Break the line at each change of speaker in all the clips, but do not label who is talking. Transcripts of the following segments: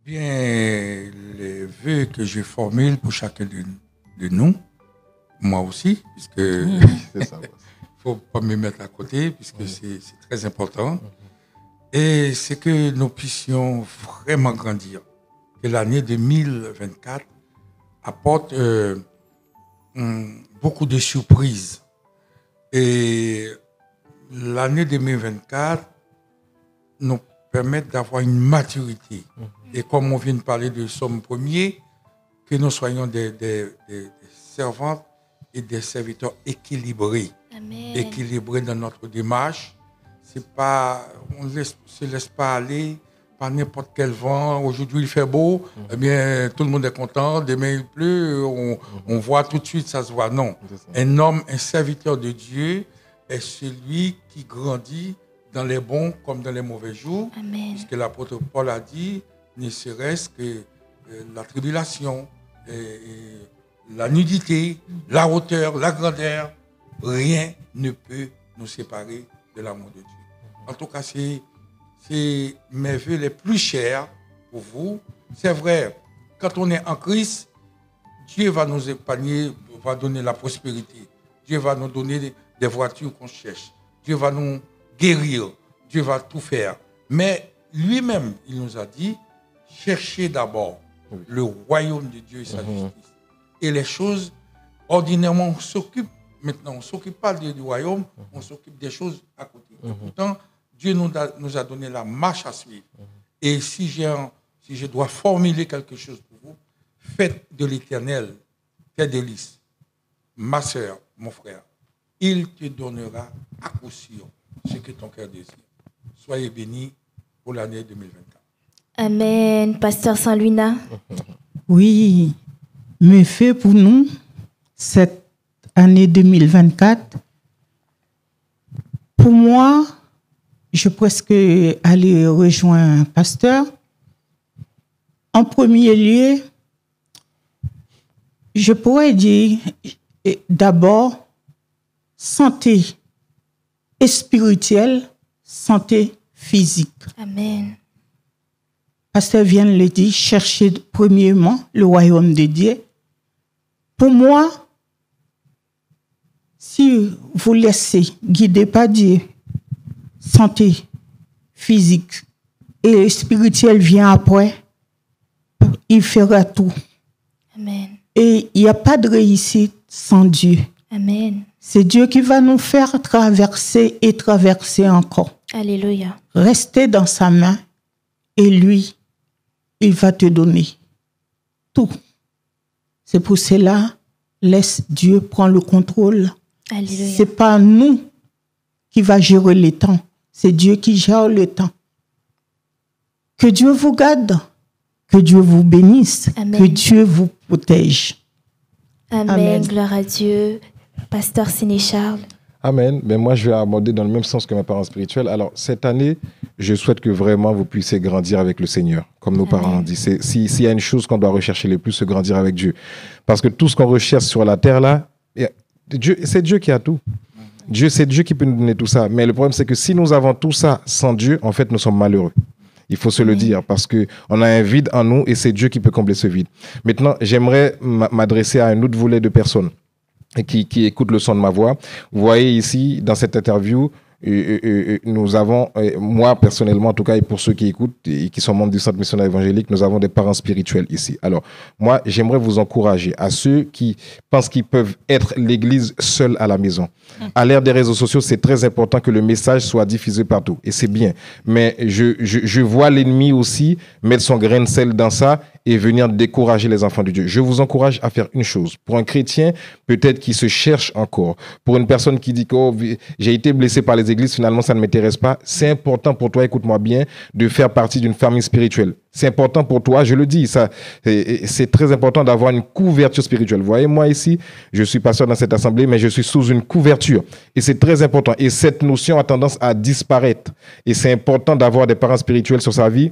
Bien, les vœux que je formule pour chacun de nous, moi aussi, puisque
C'est ça.
faut pas me mettre à côté, puisque c'est très important. Et c'est que nous puissions vraiment grandir. Que l'année 2024 apporte beaucoup de surprises. Et l'année 2024 nous permet d'avoir une maturité. Et comme on vient de parler de Somme 1er, que nous soyons des servantes et des serviteurs équilibrés.
Amen.
Équilibrés dans notre démarche. C'est pas, on ne se laisse pas aller par n'importe quel vent. Aujourd'hui, il fait beau, eh bien, tout le monde est content. Demain, il pleut, on voit tout de suite, ça se voit. Non. Un homme, un serviteur de Dieu est celui qui grandit dans les bons comme dans les mauvais jours.
Amen.
Puisque l'apôtre Paul a dit, ne serait-ce que la tribulation, la nudité, la hauteur, la grandeur, rien ne peut nous séparer de l'amour de Dieu. En tout cas, c'est mes vœux les plus chers pour vous. C'est vrai, quand on est en Christ, Dieu va nous épargner, va donner la prospérité. Dieu va nous donner des voitures qu'on cherche. Dieu va nous guérir. Dieu va tout faire. Mais lui-même, il nous a dit, cherchez d'abord le royaume de Dieu et sa justice. Et les choses, ordinairement, on s'occupe, maintenant, on ne s'occupe pas du royaume, on s'occupe des choses à côté. Et pourtant, Dieu nous a donné la marche à suivre. Et si je dois formuler quelque chose pour vous, faites de l'Éternel tes délices. Ma sœur, mon frère, il te donnera à coup sûr ce que ton cœur désire. Soyez bénis pour l'année 2024.
Amen. Pasteur Saint-Luina.
Oui, mais fait pour nous, cette année 2024, pour moi, je presque aller rejoindre un pasteur. En premier lieu, je pourrais dire d'abord santé spirituelle, santé physique.
Amen.
Pasteur vient de le dire, cherchez premièrement le royaume de Dieu. Pour moi, si vous laissez guider par Dieu, santé physique et spirituelle vient après, il fera tout.
Amen.
Et il n'y a pas de réussite sans Dieu.
Amen.
C'est Dieu qui va nous faire traverser et traverser encore.
Alléluia.
Restez dans sa main et lui, il va te donner tout. C'est pour cela, laisse Dieu prendre le contrôle.
Alléluia.
C'est pas nous qui va gérer le temps, c'est Dieu qui gère le temps. Que Dieu vous garde, que Dieu vous bénisse,
Amen.
que Dieu vous protège.
Amen.
Amen.
Gloire à Dieu. Pasteur Sénéchal.
Amen. Mais moi, je vais aborder dans le même sens que mes parents spirituels. Alors, cette année, je souhaite que vraiment vous puissiez grandir avec le Seigneur, comme nos parents ont dit. S'il y a une chose qu'on doit rechercher le plus, c'est grandir avec Dieu. Parce que tout ce qu'on recherche sur la terre, là, c'est Dieu qui a tout. C'est Dieu qui peut nous donner tout ça. Mais le problème, c'est que si nous avons tout ça sans Dieu, en fait, nous sommes malheureux. Il faut se le dire parce qu'on a un vide en nous et c'est Dieu qui peut combler ce vide. Maintenant, j'aimerais m'adresser à un autre volet de personnes qui écoutent le son de ma voix. Vous voyez ici, dans cette interview, nous avons, moi personnellement en tout cas, et pour ceux qui écoutent et qui sont membres du Centre missionnaire évangélique, nous avons des parents spirituels ici. Alors, moi, j'aimerais vous encourager à ceux qui pensent qu'ils peuvent être l'église seule à la maison. À l'ère des réseaux sociaux, c'est très important que le message soit diffusé partout, et c'est bien. Mais je vois l'ennemi aussi mettre son grain de sel dans ça et venir décourager les enfants de Dieu. Je vous encourage à faire une chose. Pour un chrétien, peut-être qui se cherche encore, pour une personne qui dit que j'ai été blessé par les églises, finalement ça ne m'intéresse pas, c'est important pour toi, écoute-moi bien, de faire partie d'une famille spirituelle. C'est important pour toi, je le dis, ça, c'est très important d'avoir une couverture spirituelle. Vous voyez, moi ici, je suis pasteur dans cette assemblée, mais je suis sous une couverture. Et c'est très important. Et cette notion a tendance à disparaître. Et c'est important d'avoir des parents spirituels sur sa vie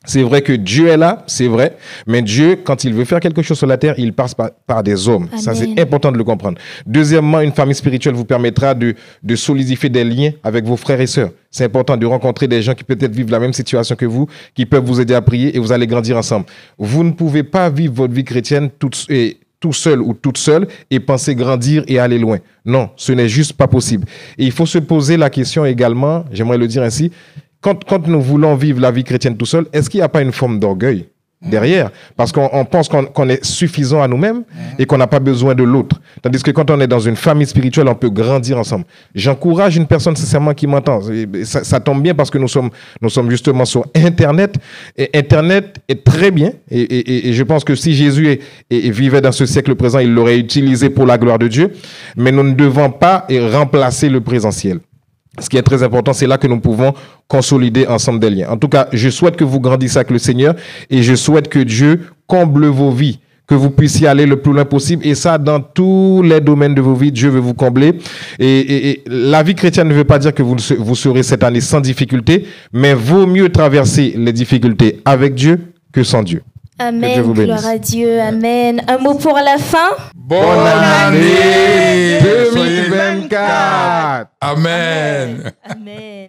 C'est vrai que Dieu est là, c'est vrai, mais Dieu, quand il veut faire quelque chose sur la terre, il passe par des hommes.
Amen.
Ça, c'est important de le comprendre. Deuxièmement, une famille spirituelle vous permettra de solidifier des liens avec vos frères et sœurs. C'est important de rencontrer des gens qui peut-être vivent la même situation que vous, qui peuvent vous aider à prier et vous allez grandir ensemble. Vous ne pouvez pas vivre votre vie chrétienne tout seul ou toute seule et penser grandir et aller loin. Non, ce n'est juste pas possible. Et il faut se poser la question également, j'aimerais le dire ainsi, quand nous voulons vivre la vie chrétienne tout seul, est-ce qu'il n'y a pas une forme d'orgueil derrière? Parce qu'on pense qu'on est suffisant à nous-mêmes et qu'on n'a pas besoin de l'autre. Tandis que quand on est dans une famille spirituelle, on peut grandir ensemble. J'encourage une personne sincèrement qui m'entend. Ça tombe bien parce que nous sommes justement sur Internet. Et Internet est très bien. Et je pense que si Jésus vivait dans ce siècle présent, il l'aurait utilisé pour la gloire de Dieu. Mais nous ne devons pas remplacer le présentiel. Ce qui est très important, c'est là que nous pouvons consolider ensemble des liens. En tout cas, je souhaite que vous grandissiez avec le Seigneur et je souhaite que Dieu comble vos vies, que vous puissiez aller le plus loin possible. Et ça, dans tous les domaines de vos vies, Dieu veut vous combler. Et la vie chrétienne ne veut pas dire que vous serez cette année sans difficulté, mais vaut mieux traverser les difficultés avec Dieu que sans Dieu.
Amen.
vous bénisse.
Gloire à Dieu. Amen. Un mot pour la fin?
Bonne année
2024.
Amen.
Amen.